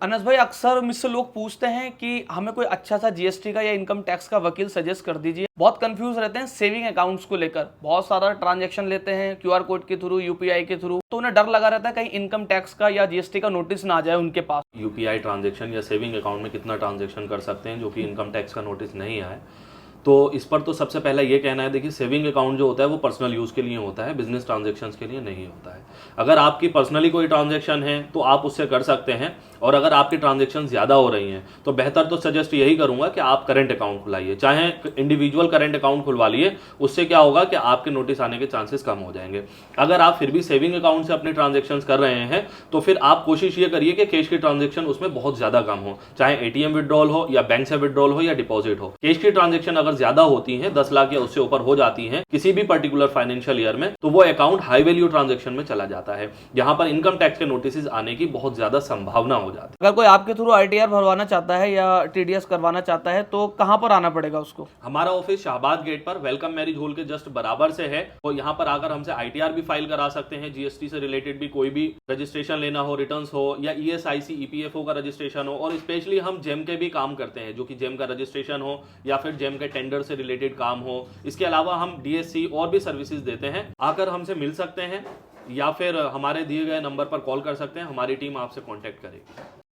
अनस भाई, अक्सर मुझसे लोग पूछते हैं कि हमें कोई अच्छा सा जीएसटी का या इनकम टैक्स का वकील सजेस्ट कर दीजिए। बहुत कंफ्यूज रहते हैं सेविंग अकाउंट्स को लेकर, बहुत सारा ट्रांजैक्शन लेते हैं क्यूआर कोड के थ्रू, यूपीआई के थ्रू, तो उन्हें डर लगा रहता है कहीं इनकम टैक्स का या जीएसटी का नोटिस ना आ जाए उनके पास। यूपीआई ट्रांजैक्शन या सेविंग अकाउंट में कितना ट्रांजैक्शन कर सकते हैं जो कि इनकम टैक्स का नोटिस नहीं आए। तो इस पर तो सबसे पहला ये कहना है, देखिए सेविंग अकाउंट जो होता है वो पर्सनल यूज़ के लिए होता है, बिजनेस ट्रांजैक्शंस के लिए नहीं होता है। अगर आपकी पर्सनली कोई ट्रांजैक्शन है तो आप उससे कर सकते हैं, और अगर आपकी ट्रांजैक्शन ज़्यादा हो रही हैं तो बेहतर तो सजेस्ट यही करूंगा कि आप करेंट अकाउंट खुलाइए, चाहे इंडिविजुअल करेंट अकाउंट खुलवा लिए। उससे क्या होगा कि आपके नोटिस आने के चांसेस कम हो जाएंगे। अगर आप फिर भी सेविंग अकाउंट से अपने ट्रांजेक्शन कर रहे हैं तो फिर आप कोशिश ये करिए कि कैश की ट्रांजेक्शन उसमें बहुत ज़्यादा कम हो, चाहे एटीएम विड्रॉल हो या बैंक से विड्रॉल हो या डिपॉजिट हो। कैश की ट्रांजेक्शन अगर ज्यादा होती है, 10 लाख या उससे ऊपर हो जाती है किसी भी पर्टिकुलर फाइनेंशियल ईयर में, तो वो अकाउंट हाई वैल्यू ट्रांजेक्शन में चला जाता है, जहां पर इनकम टैक्स के नोटिस आने की बहुत ज्यादा संभावना हो जाती है। अगर कोई आपके थ्रू आईटीआर भरवाना चाहता है या टीडीएस करवाना चाहता है तो कहाँ पर आना पड़ेगा उसको? हमारा ऑफिस शाहबाद गेट पर वेलकम मैरिज हॉल के जस्ट बराबर से है, और यहाँ पर आकर हमसे आईटीआर भी फाइल करा सकते हैं। जीएसटी से रिलेटेड भी कोई भी रजिस्ट्रेशन लेना हो, रिटर्न्स हो, या ईएसआईसी ईपीएफओ का रजिस्ट्रेशन हो, और स्पेशली हम जेम के भी काम करते हैं, जो कि जेम का रजिस्ट्रेशन हो या फिर जेम के टेंडर से रिलेटेड काम हो। इसके अलावा हम डीएससी और भी सर्विसेज देते हैं। आकर हमसे मिल सकते हैं या फिर हमारे दिए गए नंबर पर कॉल कर सकते हैं, हमारी टीम आपसे कॉन्टैक्ट करेगी।